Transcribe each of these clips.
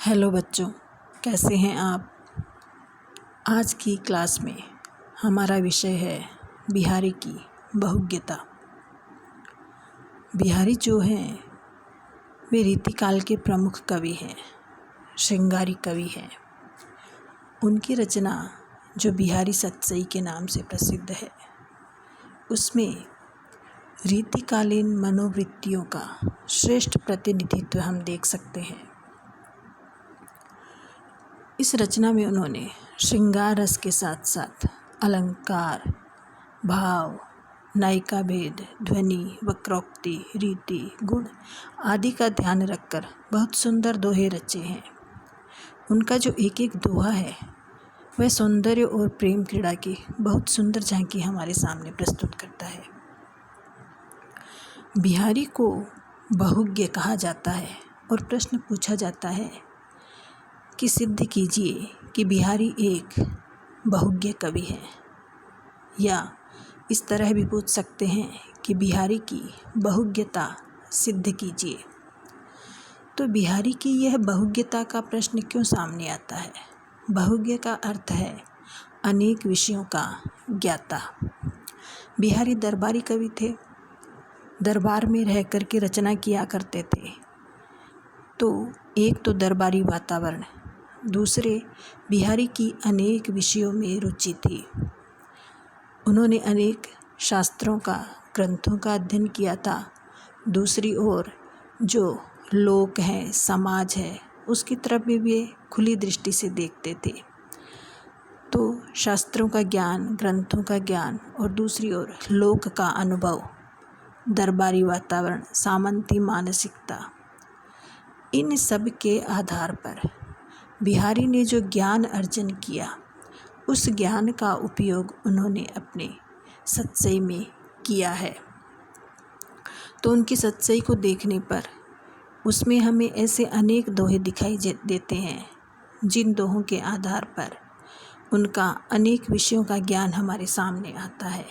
Hello बच्चों, कैसे हैं आप। आज की क्लास में हमारा विषय है बिहारी की बहुज्ञता। बिहारी जो हैं वे रीतिकाल के प्रमुख कवि हैं, श्रृंगारी कवि हैं। उनकी रचना जो बिहारी सतसई के नाम से प्रसिद्ध है, उसमें रीतिकालीन मनोवृत्तियों का श्रेष्ठ प्रतिनिधित्व हम देख सकते हैं। इस रचना में उन्होंने श्रृंगार रस के साथ साथ अलंकार, भाव, नायिका भेद, ध्वनि, वक्रोक्ति, रीति, गुण आदि का ध्यान रखकर बहुत सुंदर दोहे रचे हैं। उनका जो एक एक दोहा है वह सौंदर्य और प्रेम क्रीड़ा की बहुत सुंदर झांकी हमारे सामने प्रस्तुत करता है। बिहारी को बहुज्ञ कहा जाता है और प्रश्न पूछा जाता है कि सिद्ध कीजिए कि बिहारी एक बहुज्ञ कवि है, या इस तरह भी पूछ सकते हैं कि बिहारी की बहुज्ञता सिद्ध कीजिए। तो बिहारी की यह बहुज्ञता का प्रश्न क्यों सामने आता है। बहुज्ञ का अर्थ है अनेक विषयों का ज्ञाता। बिहारी दरबारी कवि थे, दरबार में रह कर के रचना किया करते थे। तो एक तो दरबारी वातावरण, दूसरे बिहारी की अनेक विषयों में रुचि थी। उन्होंने अनेक शास्त्रों का, ग्रंथों का अध्ययन किया था। दूसरी ओर जो लोक है, समाज है, उसकी तरफ भी वे खुली दृष्टि से देखते थे। तो शास्त्रों का ज्ञान, ग्रंथों का ज्ञान और दूसरी ओर लोक का अनुभव, दरबारी वातावरण, सामंती मानसिकता, इन सब के आधार पर बिहारी ने जो ज्ञान अर्जन किया, उस ज्ञान का उपयोग उन्होंने अपने सतसई में किया है। तो उनकी सतसई को देखने पर उसमें हमें ऐसे अनेक दोहे दिखाई देते हैं, जिन दोहों के आधार पर उनका अनेक विषयों का ज्ञान हमारे सामने आता है।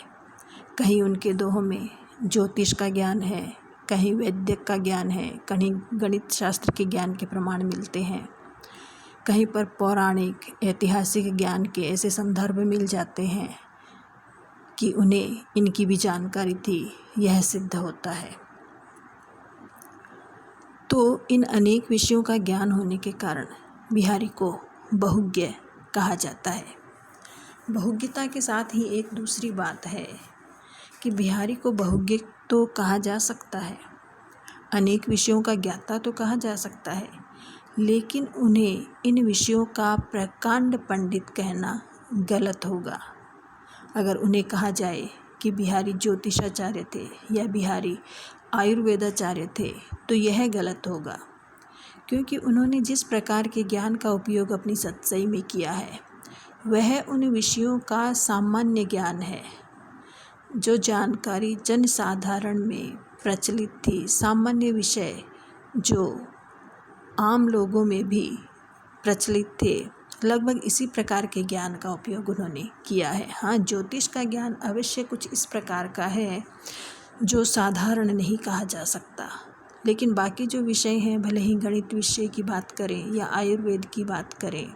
कहीं उनके दोहों में ज्योतिष का ज्ञान है, कहीं वैदिक का ज्ञान है, कहीं गणित शास्त्र के ज्ञान के प्रमाण मिलते हैं, कहीं पर पौराणिक ऐतिहासिक ज्ञान के ऐसे संदर्भ मिल जाते हैं कि उन्हें इनकी भी जानकारी थी, यह सिद्ध होता है। तो इन अनेक विषयों का ज्ञान होने के कारण बिहारी को बहुज्ञ कहा जाता है। बहुज्ञता के साथ ही एक दूसरी बात है कि बिहारी को बहुज्ञ तो कहा जा सकता है, अनेक विषयों का ज्ञाता तो कहा जा सकता है, लेकिन उन्हें इन विषयों का प्रकांड पंडित कहना गलत होगा। अगर उन्हें कहा जाए कि बिहारी ज्योतिषाचार्य थे या बिहारी आयुर्वेदाचार्य थे, तो यह गलत होगा, क्योंकि उन्होंने जिस प्रकार के ज्ञान का उपयोग अपनी सतसई में किया है, वह उन विषयों का सामान्य ज्ञान है। जो जानकारी जनसाधारण में प्रचलित थी, सामान्य विषय जो आम लोगों में भी प्रचलित थे, लगभग इसी प्रकार के ज्ञान का उपयोग उन्होंने किया है। हाँ, ज्योतिष का ज्ञान अवश्य कुछ इस प्रकार का है जो साधारण नहीं कहा जा सकता, लेकिन बाकी जो विषय हैं, भले ही गणित विषय की बात करें या आयुर्वेद की बात करें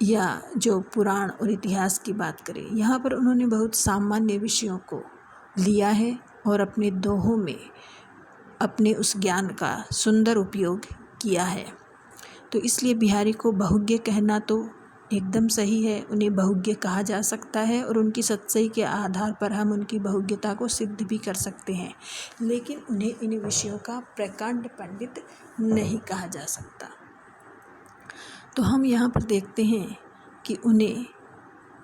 या जो पुराण और इतिहास की बात करें, यहाँ पर उन्होंने बहुत सामान्य विषयों को लिया है और अपने दोहों में अपने उस ज्ञान का सुंदर उपयोग किया है। तो इसलिए बिहारी को बहुज्ञ कहना तो एकदम सही है, उन्हें बहुज्ञ कहा जा सकता है और उनकी सतसई के आधार पर हम उनकी बहुज्ञता को सिद्ध भी कर सकते हैं, लेकिन उन्हें इन विषयों का प्रकांड पंडित नहीं कहा जा सकता। तो हम यहाँ पर देखते हैं कि उन्हें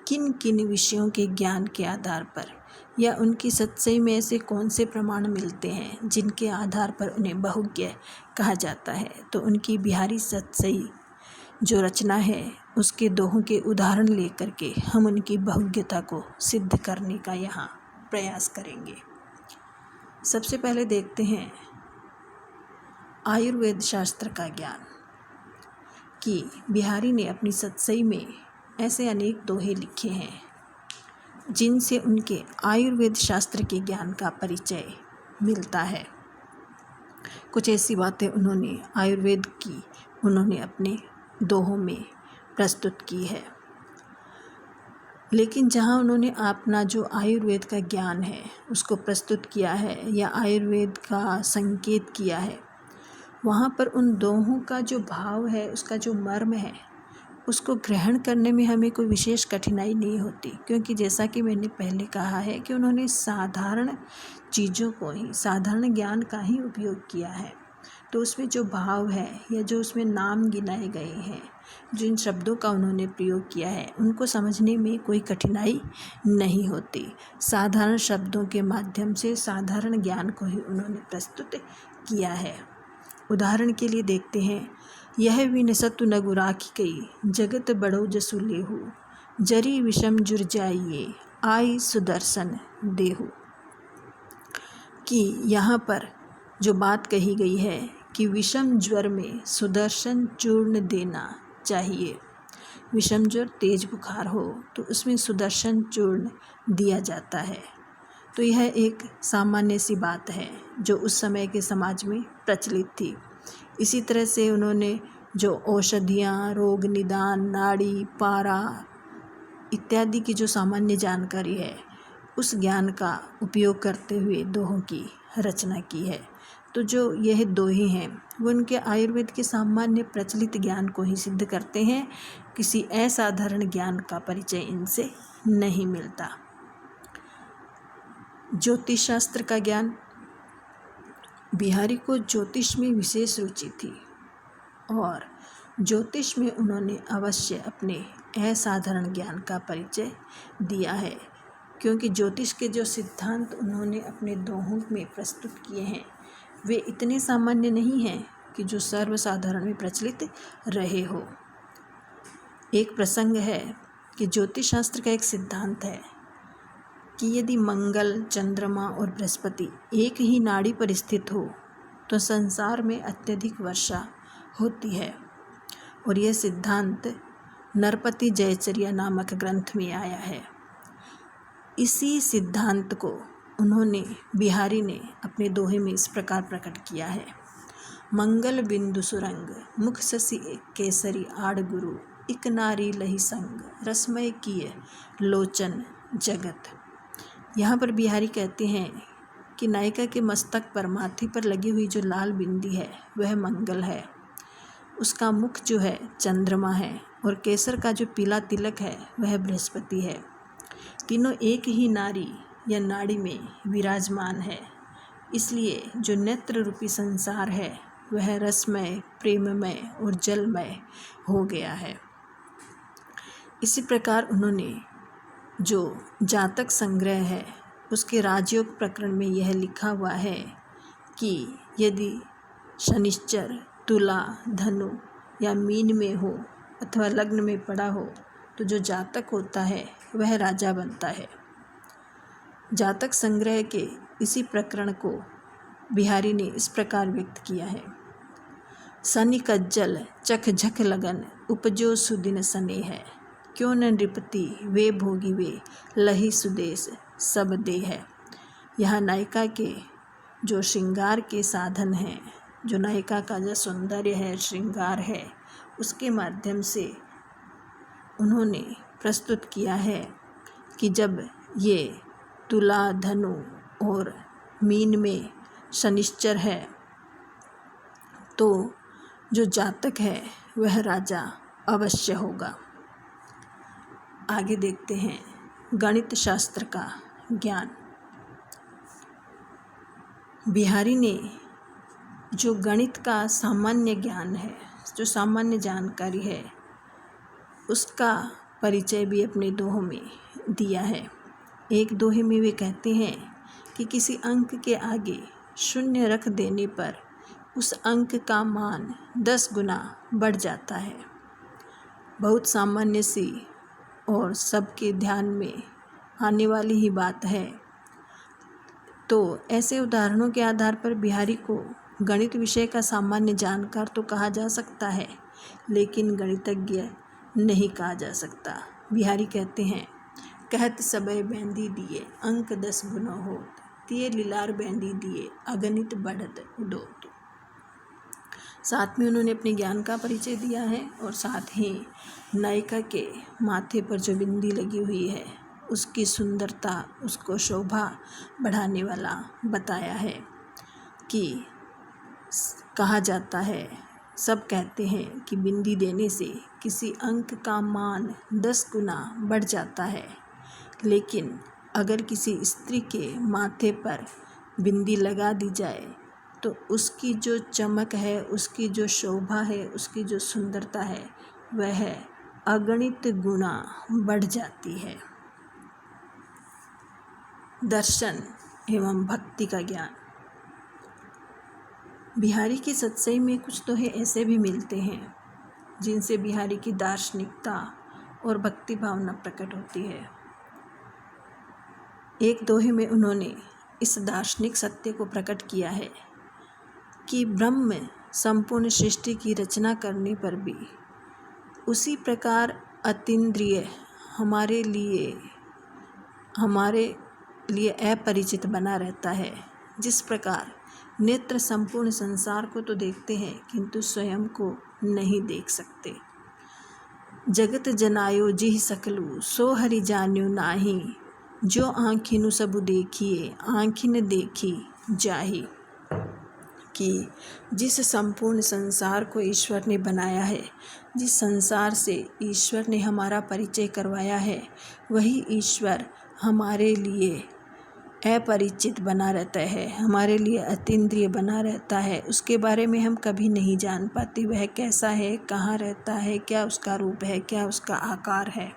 किन किन विषयों के ज्ञान के आधार पर या उनकी सतसई में ऐसे कौन से प्रमाण मिलते हैं जिनके आधार पर उन्हें बहुज्ञ कहा जाता है। तो उनकी बिहारी सतसई जो रचना है, उसके दोहों के उदाहरण लेकर के हम उनकी बहुज्ञता को सिद्ध करने का यहाँ प्रयास करेंगे। सबसे पहले देखते हैं आयुर्वेद शास्त्र का ज्ञान, कि बिहारी ने अपनी सतसई में ऐसे अनेक दोहे लिखे हैं जिनसे उनके आयुर्वेद शास्त्र के ज्ञान का परिचय मिलता है। कुछ ऐसी बातें उन्होंने आयुर्वेद की उन्होंने अपने दोहों में प्रस्तुत की है। लेकिन जहाँ उन्होंने अपना जो आयुर्वेद का ज्ञान है उसको प्रस्तुत किया है या आयुर्वेद का संकेत किया है, वहाँ पर उन दोहों का जो भाव है, उसका जो मर्म है, उसको ग्रहण करने में हमें कोई विशेष कठिनाई नहीं होती, क्योंकि जैसा कि मैंने पहले कहा है कि उन्होंने साधारण चीज़ों को ही, साधारण ज्ञान का ही उपयोग किया है। तो उसमें जो भाव है या जो उसमें नाम गिनाए गए हैं, जिन शब्दों का उन्होंने प्रयोग किया है, उनको समझने में कोई कठिनाई नहीं होती। साधारण शब्दों के माध्यम से साधारण ज्ञान को ही उन्होंने प्रस्तुत किया है। उदाहरण के लिए देखते हैं, यह विनसतु नगु राखी कई जगत बड़ो जसु लेहु जरी विषम जुर जाइए आई सुदर्शन देहु। कि यहाँ पर जो बात कही गई है कि विषम ज्वर में सुदर्शन चूर्ण देना चाहिए। विषम ज्वर, तेज बुखार हो तो उसमें सुदर्शन चूर्ण दिया जाता है। तो यह एक सामान्य सी बात है जो उस समय के समाज में प्रचलित थी। इसी तरह से उन्होंने जो औषधियाँ, रोग निदान, नाड़ी, पारा इत्यादि की जो सामान्य जानकारी है, उस ज्ञान का उपयोग करते हुए दोहों की रचना की है। तो जो यह दोहे हैं वो उनके आयुर्वेद के सामान्य प्रचलित ज्ञान को ही सिद्ध करते हैं। किसी असाधारण ज्ञान का परिचय इनसे नहीं मिलता। ज्योतिष शास्त्र का ज्ञान। बिहारी को ज्योतिष में विशेष रुचि थी और ज्योतिष में उन्होंने अवश्य अपने असाधारण ज्ञान का परिचय दिया है, क्योंकि ज्योतिष के जो सिद्धांत उन्होंने अपने दोहों में प्रस्तुत किए हैं वे इतने सामान्य नहीं हैं कि जो सर्वसाधारण में प्रचलित रहे हो। एक प्रसंग है कि ज्योतिष शास्त्र का एक सिद्धांत है कि यदि मंगल, चंद्रमा और बृहस्पति एक ही नाड़ी पर स्थित हो तो संसार में अत्यधिक वर्षा होती है। और यह सिद्धांत नरपति जयचर्या नामक ग्रंथ में आया है। इसी सिद्धांत को उन्होंने, बिहारी ने अपने दोहे में इस प्रकार प्रकट किया है। मंगल बिंदु सुरंग मुख ससी केसरी आड़ गुरु इक नारी लही संग रसमय किए लोचन जगत। यहाँ पर बिहारी कहते हैं कि नायिका के मस्तक पर, माथे पर लगी हुई जो लाल बिंदी है वह मंगल है, उसका मुख जो है चंद्रमा है और केसर का जो पीला तिलक है वह बृहस्पति है। तीनों एक ही नारी या नाड़ी में विराजमान है। इसलिए जो नेत्र रूपी संसार है वह रसमय, प्रेममय और जलमय हो गया है। इसी प्रकार उन्होंने जो जातक संग्रह है उसके राजयोग प्रकरण में यह लिखा हुआ है कि यदि शनिश्चर तुला, धनु या मीन में हो अथवा लग्न में पड़ा हो तो जो जातक होता है वह राजा बनता है। जातक संग्रह के इसी प्रकरण को बिहारी ने इस प्रकार व्यक्त किया है। सनि कज्जल चख झख लगन उपजो सुदिन सने है क्यों न नृपति वे भोगी वे लही सुदेश सब दे है। यह नायिका के जो श्रृंगार के साधन हैं, जो नायिका का जो सौंदर्य है, श्रृंगार है, उसके माध्यम से उन्होंने प्रस्तुत किया है कि जब ये तुला, धनु और मीन में शनिश्चर है तो जो जातक है वह राजा अवश्य होगा। आगे देखते हैं गणित शास्त्र का ज्ञान। बिहारी ने जो गणित का सामान्य ज्ञान है, जो सामान्य जानकारी है, उसका परिचय भी अपने दोहों में दिया है। एक दोहे में वे कहते हैं कि किसी अंक के आगे शून्य रख देने पर उस अंक का मान 10 गुना बढ़ जाता है। बहुत सामान्य सी और सबके ध्यान में आने वाली ही बात है। तो ऐसे उदाहरणों के आधार पर बिहारी को गणित विषय का सामान्य जानकार तो कहा जा सकता है, लेकिन गणितज्ञ नहीं कहा जा सकता। बिहारी कहते हैं, कहत सबय बैंदी दिए अंक 10 गुना होत तिये लीलार बैंदी दिए अगणित बढ़त उडोत। साथ में उन्होंने अपने ज्ञान का परिचय दिया है और साथ ही नायिका के माथे पर जो बिंदी लगी हुई है उसकी सुंदरता, उसको शोभा बढ़ाने वाला बताया है कि कहा जाता है, सब कहते हैं कि बिंदी देने से किसी अंक का मान 10 गुना बढ़ जाता है, लेकिन अगर किसी स्त्री के माथे पर बिंदी लगा दी जाए तो उसकी जो चमक है, उसकी जो शोभा है, उसकी जो सुंदरता है वह अगणित गुना बढ़ जाती है। दर्शन एवं भक्ति का ज्ञान। बिहारी की सत्सई में कुछ दोहे ऐसे भी मिलते हैं जिनसे बिहारी की दार्शनिकता और भक्ति भावना प्रकट होती है। एक दोहे में उन्होंने इस दार्शनिक सत्य को प्रकट किया है कि ब्रह्म संपूर्ण सृष्टि की रचना करने पर भी उसी प्रकार अतीन्द्रिय हमारे लिए अपरिचित बना रहता है। जिस प्रकार नेत्र संपूर्ण संसार को तो देखते हैं किंतु स्वयं को नहीं देख सकते। जगत जनायो जिह सकलु सो हरि जान्यो नाही, जो आँखिनु सबु देखिए आँखिन देखी जाही। कि जिस संपूर्ण संसार को ईश्वर ने बनाया है, जिस संसार से ईश्वर ने हमारा परिचय करवाया है, वही ईश्वर हमारे लिए अपरिचित बना रहता है, हमारे लिए अतीन्द्रिय बना रहता है। उसके बारे में हम कभी नहीं जान पाते वह कैसा है, कहाँ रहता है, क्या उसका रूप है, क्या उसका आकार है।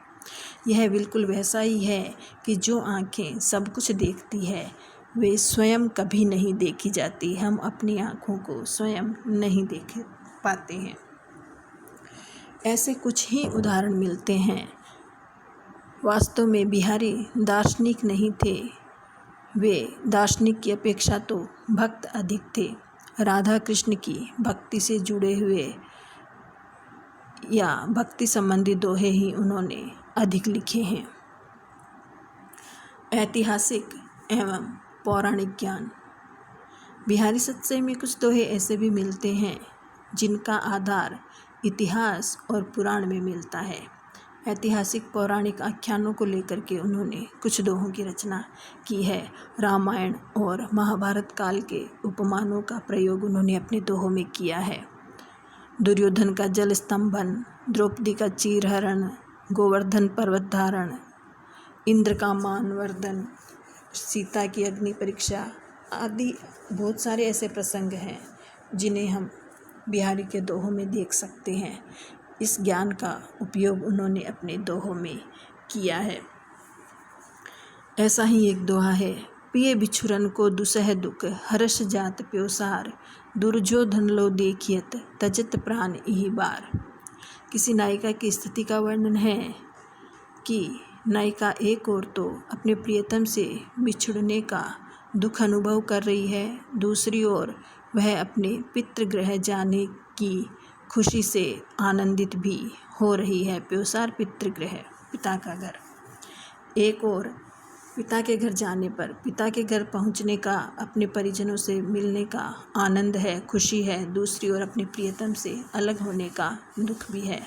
यह बिल्कुल वैसा ही है कि जो आँखें सब कुछ देखती है वे स्वयं कभी नहीं देखी जाती। हम अपनी आँखों को स्वयं नहीं देख पाते हैं। ऐसे कुछ ही उदाहरण मिलते हैं। वास्तव में बिहारी दार्शनिक नहीं थे, वे दार्शनिक की अपेक्षा तो भक्त अधिक थे। राधा कृष्ण की भक्ति से जुड़े हुए या भक्ति संबंधी दोहे ही उन्होंने अधिक लिखे हैं। ऐतिहासिक एवं पौराणिक ज्ञान। बिहारी सत्सई में कुछ दोहे ऐसे भी मिलते हैं जिनका आधार इतिहास और पुराण में मिलता है। ऐतिहासिक पौराणिक आख्यानों को लेकर के उन्होंने कुछ दोहों की रचना की है। रामायण और महाभारत काल के उपमानों का प्रयोग उन्होंने अपने दोहों में किया है। दुर्योधन का जल स्तंभन, द्रौपदी का चीरहरण, गोवर्धन पर्वत धारण, इंद्र का मानवर्धन, सीता की अग्नि परीक्षा आदि बहुत सारे ऐसे प्रसंग हैं जिन्हें हम बिहारी के दोहों में देख सकते हैं। इस ज्ञान का उपयोग उन्होंने अपने दोहों में किया है। ऐसा ही एक दोहा है, पिए बिछुरन को दुसह दुख हर्ष जात प्योसार, दुर्योधन लो देखियत तजत प्राण इही बार। किसी नायिका की स्थिति का वर्णन है कि नायिका एक ओर तो अपने प्रियतम से बिछुड़ने का दुख अनुभव कर रही है, दूसरी ओर वह अपने पितृगृह जाने की खुशी से आनंदित भी हो रही है। प्योसार पितृगृह, पिता का घर। एक ओर पिता के घर जाने पर, पिता के घर पहुंचने का, अपने परिजनों से मिलने का आनंद है, खुशी है, दूसरी ओर अपने प्रियतम से अलग होने का दुख भी है।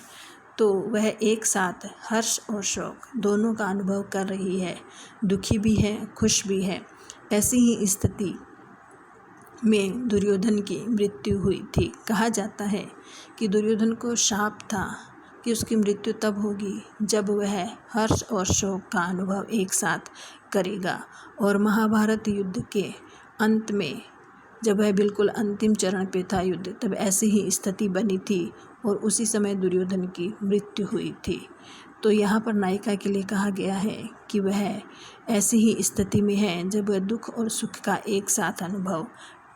तो वह एक साथ हर्ष और शोक दोनों का अनुभव कर रही है, दुखी भी है, खुश भी है। ऐसी ही स्थिति में दुर्योधन की मृत्यु हुई थी। कहा जाता है कि दुर्योधन को शाप था कि उसकी मृत्यु तब होगी जब वह हर्ष और शोक का अनुभव एक साथ करेगा। और महाभारत युद्ध के अंत में जब वह बिल्कुल अंतिम चरण पे था युद्ध, तब ऐसी ही स्थिति बनी थी और उसी समय दुर्योधन की मृत्यु हुई थी। तो यहाँ पर नायिका के लिए कहा गया है कि वह ऐसी ही स्थिति में है जब वह दुख और सुख का एक साथ अनुभव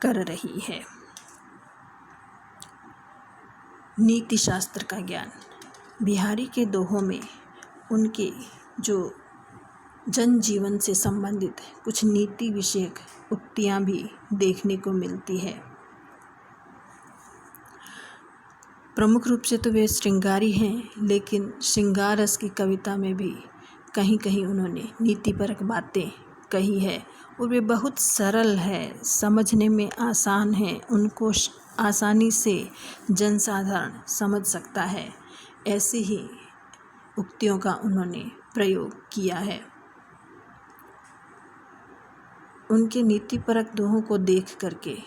कर रही है। नीति शास्त्र का ज्ञान। बिहारी के दोहों में उनके जो जनजीवन से संबंधित कुछ नीति विषयक उक्तियाँ भी देखने को मिलती है। प्रमुख रूप से तो वे श्रृंगारी हैं, लेकिन श्रृंगार रस की कविता में भी कहीं कहीं उन्होंने नीतिपरक बातें कही है और वे बहुत सरल है, समझने में आसान है, उनको आसानी से जनसाधारण समझ सकता है, ऐसी ही उक्तियों का उन्होंने प्रयोग किया है। उनके नीतिपरक दोहों को देख करके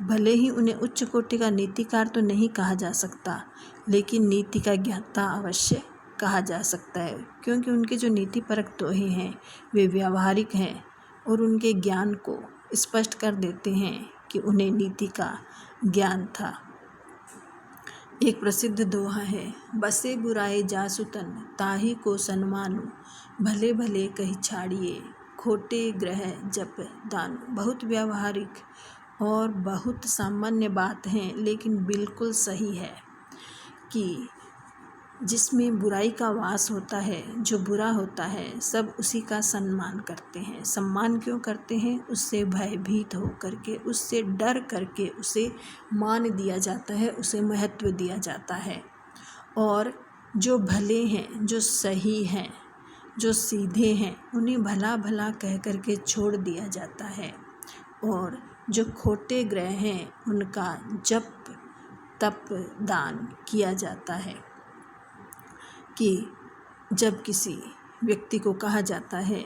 भले ही उन्हें उच्च कोटि का नीतिकार तो नहीं कहा जा सकता, लेकिन नीति का ज्ञाता अवश्य कहा जा सकता है, क्योंकि उनके जो नीतिपरक दोहे हैं वे व्यावहारिक हैं और उनके ज्ञान को स्पष्ट कर देते हैं कि उन्हें नीति का ज्ञान था। एक प्रसिद्ध दोहा है, बसे बुराए जासुतन ताही को सन्मानु, भले भले कही छाड़िए खोटे ग्रह जप दानु। बहुत व्यावहारिक और बहुत सामान्य बात है, लेकिन बिल्कुल सही है कि जिसमें बुराई का वास होता है, जो बुरा होता है, सब उसी का सम्मान करते हैं। सम्मान क्यों करते हैं? उससे भयभीत हो करके, उससे डर करके उसे मान दिया जाता है, उसे महत्व दिया जाता है। और जो भले हैं, जो सही हैं, जो सीधे हैं, उन्हें भला भला कह करके छोड़ दिया जाता है। और जो खोटे ग्रह हैं उनका जप तप दान किया जाता है। कि जब किसी व्यक्ति को कहा जाता है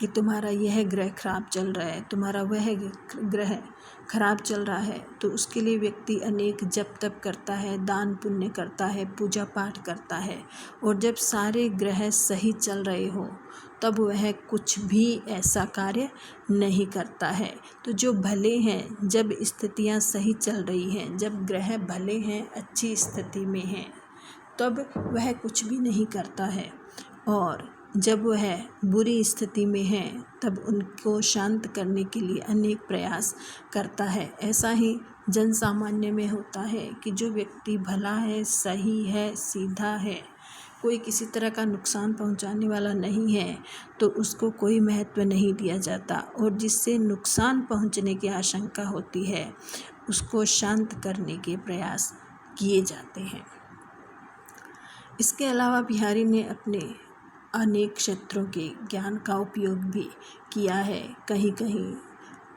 कि तुम्हारा यह ग्रह खराब चल रहा है, तुम्हारा वह ग्रह खराब चल रहा है, तो उसके लिए व्यक्ति अनेक जप तप करता है, दान पुण्य करता है, पूजा पाठ करता है। और जब सारे ग्रह सही चल रहे हो तब वह कुछ भी ऐसा कार्य नहीं करता है। तो जो भले हैं, जब स्थितियां सही चल रही हैं, जब ग्रह भले हैं, अच्छी स्थिति में हैं, तब वह कुछ भी नहीं करता है। और जब वह बुरी स्थिति में है तब उनको शांत करने के लिए अनेक प्रयास करता है। ऐसा ही जन सामान्य में होता है कि जो व्यक्ति भला है, सही है, सीधा है, कोई किसी तरह का नुकसान पहुंचाने वाला नहीं है, तो उसको कोई महत्व नहीं दिया जाता। और जिससे नुकसान पहुंचने की आशंका होती है उसको शांत करने के प्रयास किए जाते हैं। इसके अलावा बिहारी ने अपने अनेक क्षेत्रों के ज्ञान का उपयोग भी किया है। कहीं कहीं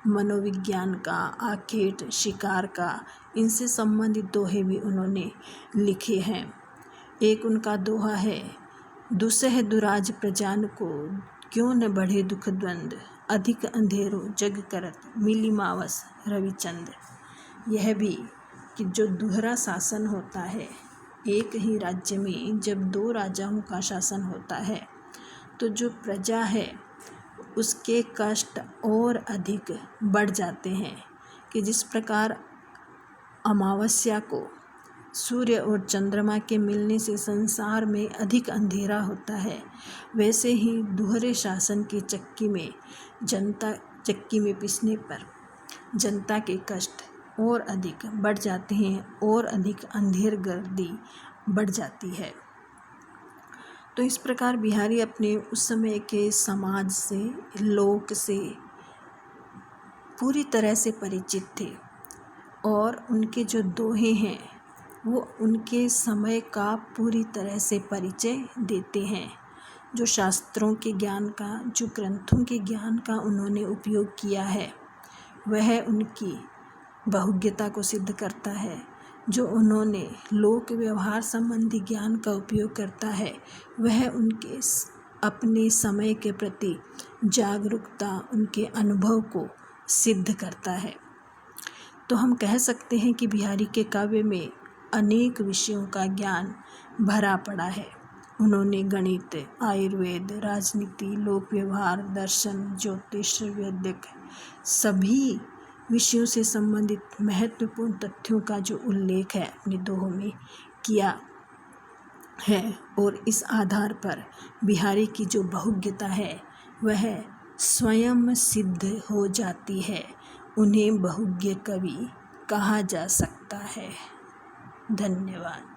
मनोविज्ञान का, आखेट शिकार का, इनसे संबंधित दोहे भी उन्होंने लिखे हैं। एक उनका दोहा है, दुसह दुराज प्रजान को क्यों न बढ़े दुख द्वंद, अधिक अंधेरो जग करत मिली मावस रविचंद। यह भी कि जो दोहरा शासन होता है, एक ही राज्य में जब दो राजाओं का शासन होता है तो जो प्रजा है उसके कष्ट और अधिक बढ़ जाते हैं। कि जिस प्रकार अमावस्या को सूर्य और चंद्रमा के मिलने से संसार में अधिक अंधेरा होता है, वैसे ही दोहरे शासन की चक्की में पिसने पर जनता के कष्ट और अधिक बढ़ जाते हैं और अधिक अंधेर गर्दी बढ़ जाती है। तो इस प्रकार बिहारी अपने उस समय के समाज से, लोक से पूरी तरह से परिचित थे और उनके जो दोहे हैं वो उनके समय का पूरी तरह से परिचय देते हैं। जो शास्त्रों के ज्ञान का, जो ग्रंथों के ज्ञान का उन्होंने उपयोग किया है, वह उनकी बहुज्ञता को सिद्ध करता है। जो उन्होंने लोक व्यवहार संबंधी ज्ञान का उपयोग करता है, वह उनके अपने समय के प्रति जागरूकता, उनके अनुभव को सिद्ध करता है। तो हम कह सकते हैं कि बिहारी के काव्य में अनेक विषयों का ज्ञान भरा पड़ा है। उन्होंने गणित, आयुर्वेद, राजनीति, लोक व्यवहार, दर्शन, ज्योतिष, वैदिक सभी विषयों से संबंधित महत्वपूर्ण तथ्यों का जो उल्लेख है अपने दोहों में किया है। और इस आधार पर बिहारी की जो बहुज्ञता है वह स्वयं सिद्ध हो जाती है। उन्हें बहुज्ञ कवि कहा जा सकता है। धन्यवाद।